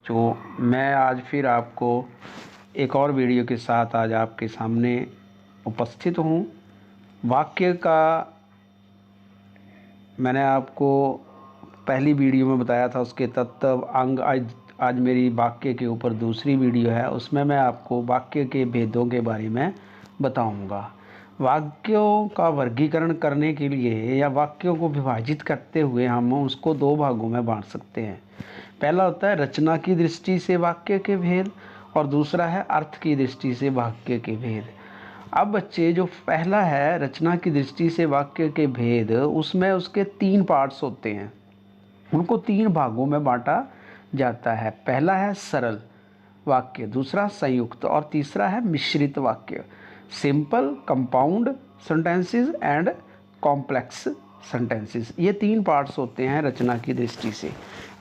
तो मैं आज फिर आपको एक और वीडियो के साथ आज आपके सामने उपस्थित हूँ। वाक्य का मैंने आपको पहली वीडियो में बताया था, उसके तत्व अंग। आज मेरी वाक्य के ऊपर दूसरी वीडियो है, उसमें मैं आपको वाक्य के भेदों के बारे में बताऊंगा। वाक्यों का वर्गीकरण करने के लिए या वाक्यों को विभाजित करते हुए हम उसको दो भागों में बांट सकते हैं। पहला होता है रचना की दृष्टि से वाक्य के भेद, और दूसरा है अर्थ की दृष्टि से वाक्य के भेद। अब बच्चे, जो पहला है रचना की दृष्टि से वाक्य के भेद, उसमें उसके 3 पार्ट्स होते हैं, उनको 3 भागों में बांटा जाता है। पहला है सरल वाक्य, दूसरा संयुक्त और तीसरा है मिश्रित वाक्य। Simple, compound sentences and complex sentences, ये 3 पार्ट्स होते हैं रचना की दृष्टि से।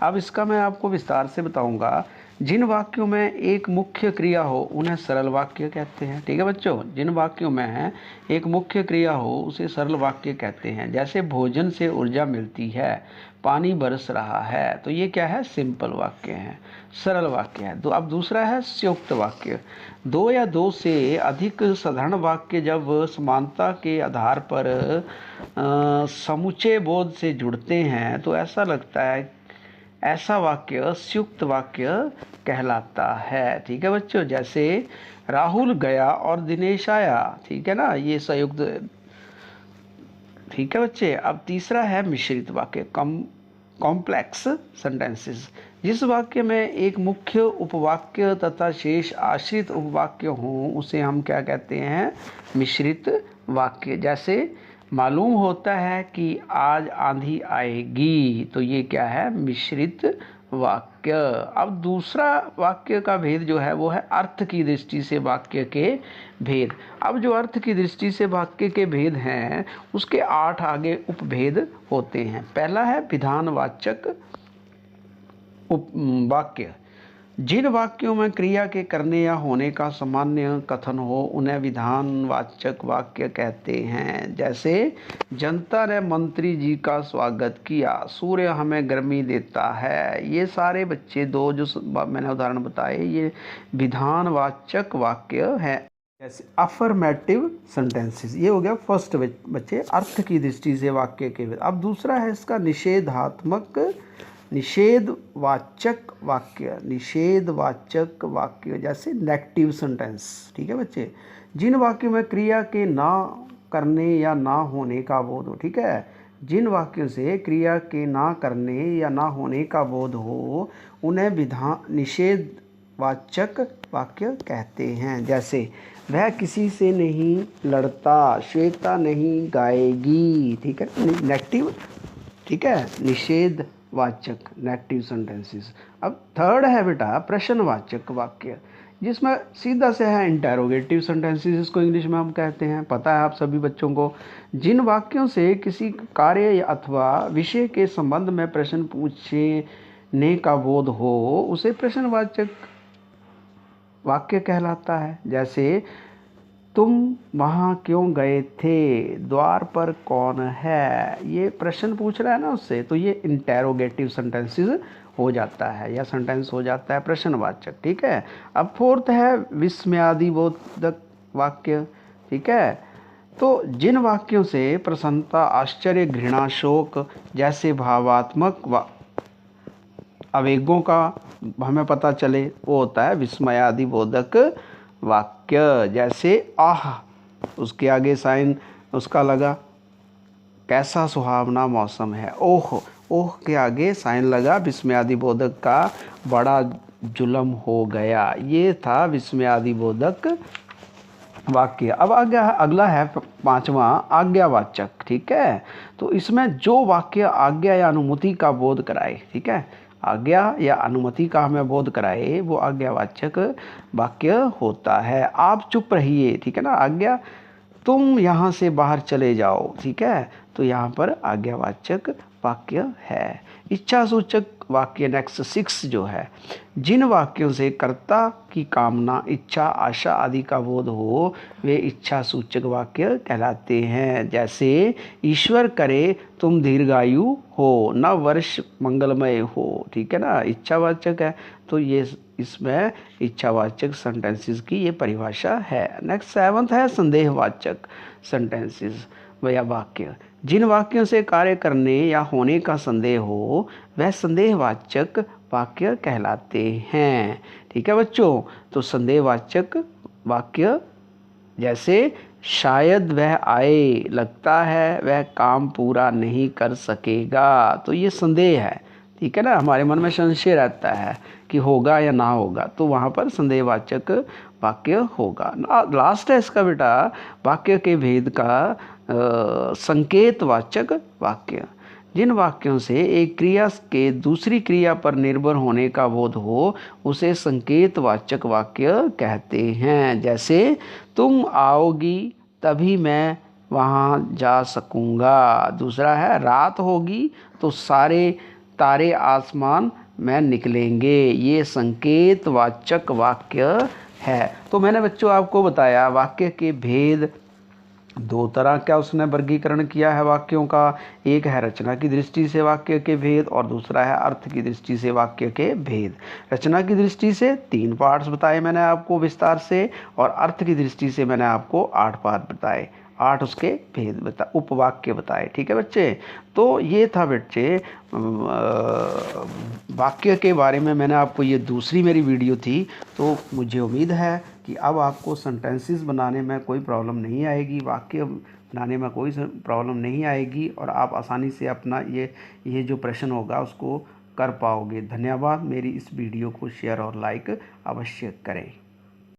अब इसका मैं आपको विस्तार से बताऊंगा। जिन वाक्यों में एक मुख्य क्रिया हो उन्हें सरल वाक्य कहते हैं। ठीक है बच्चों, जिन वाक्यों में एक मुख्य क्रिया हो उसे सरल वाक्य कहते हैं। जैसे भोजन से ऊर्जा मिलती है, पानी बरस रहा है, तो ये क्या है? सिंपल वाक्य है, सरल वाक्य है। अब दूसरा है संयुक्त वाक्य। दो या दो से अधिक साधारण वाक्य जब समानता के आधार पर समुच्चय बोध से जुड़ते हैं तो ऐसा लगता है, ऐसा वाक्य संयुक्त वाक्य कहलाता है। ठीक है बच्चों, जैसे राहुल गया और दिनेश आया, ठीक है ना, ये संयुक्त। ठीक है बच्चे। अब तीसरा है मिश्रित वाक्य, कॉम्प्लेक्स सेंटेंसेस। जिस वाक्य में एक मुख्य उपवाक्य तथा शेष आश्रित उपवाक्य हों उसे हम क्या कहते हैं? मिश्रित वाक्य। जैसे मालूम होता है कि आज आंधी आएगी, तो ये क्या है? मिश्रित वाक्य। अब दूसरा वाक्य का भेद जो है वो है अर्थ की दृष्टि से वाक्य के भेद। अब जो अर्थ की दृष्टि से वाक्य के भेद हैं उसके 8 आगे उपभेद होते हैं। पहला है विधानवाचक वाक्य। जिन वाक्यों में क्रिया के करने या होने का सामान्य कथन हो उन्हें विधानवाचक वाक्य कहते हैं। जैसे जनता ने मंत्री जी का स्वागत किया, सूर्य हमें गर्मी देता है, ये सारे बच्चे दो जो मैंने उदाहरण बताए ये विधानवाचक वाक्य हैं। जैसे अफर्मेटिव सेंटेंसेस, ये हो गया फर्स्ट बच्चे अर्थ की दृष्टि से वाक्य के। अब दूसरा है इसका निषेधवाचक वाक्य। निषेधवाचक वाक्य जैसे नेगेटिव सेंटेंस। ठीक है बच्चे, जिन वाक्यों में क्रिया के ना करने या ना होने का बोध हो। ठीक है, जिन वाक्यों से क्रिया के ना करने या ना होने का बोध हो उन्हें निषेधवाचक वाक्य कहते हैं। जैसे वह किसी से नहीं लड़ता, श्वेता नहीं गाएगी। ठीक है, नेगेटिव। ठीक है, निषेधवाचक नेगेटिव सेंटेंसेस। अब थर्ड है बेटा प्रश्नवाचक वाक्य, जिसमें सीधा से है इंटेरोगेटिव सेंटेंसेस, इसको इंग्लिश में हम कहते हैं, पता है आप सभी बच्चों को। जिन वाक्यों से किसी कार्य अथवा विषय के संबंध में प्रश्न पूछने का बोध हो उसे प्रश्नवाचक वाक्य कहलाता है। जैसे तुम वहाँ क्यों गए थे, द्वार पर कौन है, ये प्रश्न पूछ रहा है ना उससे, तो ये इंटेरोगेटिव सेंटेंसेस हो जाता है या सेंटेंस हो जाता है प्रश्नवाचक। ठीक है। अब फोर्थ है विस्मयादिबोधक वाक्य। ठीक है, तो जिन वाक्यों से प्रसन्नता, आश्चर्य, घृणा, शोक जैसे भावात्मक आवेगों का हमें पता चले वो होता है विस्मयादिबोधक वाक्य। जैसे आह, उसके आगे साइन उसका लगा कैसा सुहावना मौसम है, ओह, ओह के आगे साइन लगा विस्मयादिबोधक का बड़ा जुल्म हो गया, ये था विस्मयादिबोधक वाक्य। अब अगला है 5वां आज्ञावाचक। ठीक है, तो इसमें जो वाक्य आज्ञा या अनुमति का बोध कराए, ठीक है, आज्ञा या अनुमति का हमें बोध कराए वो आज्ञावाचक वाक्य होता है। आप चुप रहिए, ठीक है ना, आज्ञा। तुम यहाँ से बाहर चले जाओ, ठीक है, तो यहाँ पर आज्ञावाचक वाक्य है। इच्छा सूचक वाक्य नेक्स्ट 6 जो है, जिन वाक्यों से कर्ता की कामना, इच्छा, आशा आदि का बोध हो वे इच्छा सूचक वाक्य कहलाते हैं। जैसे ईश्वर करे तुम दीर्घायु हो, न वर्ष मंगलमय हो, ठीक है ना, इच्छावाचक है। तो ये इसमें इच्छावाचक सेंटेंसेस की ये परिभाषा है। नेक्स्ट 7th है संदेहवाचक सेंटेंसेस या वाक्य, जिन वाक्यों से कार्य करने या होने का संदेह हो वह संदेहवाचक वाक्य कहलाते हैं। ठीक है बच्चों, तो संदेहवाचक वाक्य जैसे शायद वह आए, लगता है वह काम पूरा नहीं कर सकेगा, तो ये संदेह है। ठीक है ना, हमारे मन में संशय रहता है कि होगा या ना होगा, तो वहाँ पर संदेहवाचक वाक्य होगा। लास्ट है इसका बेटा, वाक्य के भेद का संकेतवाचक वाक्य, जिन वाक्यों से एक क्रिया के दूसरी क्रिया पर निर्भर होने का बोध हो उसे संकेतवाचक वाक्य कहते हैं। जैसे तुम आओगी तभी मैं वहाँ जा सकूँगा। दूसरा है रात होगी तो सारे तारे आसमान में निकलेंगे। ये संकेतवाचक वाक्य है। तो मैंने बच्चों आपको बताया वाक्य के भेद, 2 तरह का उसने वर्गीकरण किया है वाक्यों का। एक है रचना की दृष्टि से वाक्य के भेद और दूसरा है अर्थ की दृष्टि से वाक्य के भेद। रचना की दृष्टि से 3 पार्ट्स बताए मैंने आपको विस्तार से, और अर्थ की दृष्टि से मैंने आपको 8 पार्ट बताए, 8 उसके भेद उपवाक्य बताए। ठीक है बच्चे, तो ये था बच्चे वाक्य के बारे में मैंने आपको, ये दूसरी मेरी वीडियो थी। तो मुझे उम्मीद है कि अब आपको सेंटेंसेस बनाने में कोई प्रॉब्लम नहीं आएगी, वाक्य बनाने में कोई प्रॉब्लम नहीं आएगी, और आप आसानी से अपना ये जो प्रश्न होगा उसको कर पाओगे। धन्यवाद। मेरी इस वीडियो को शेयर और लाइक अवश्य करें।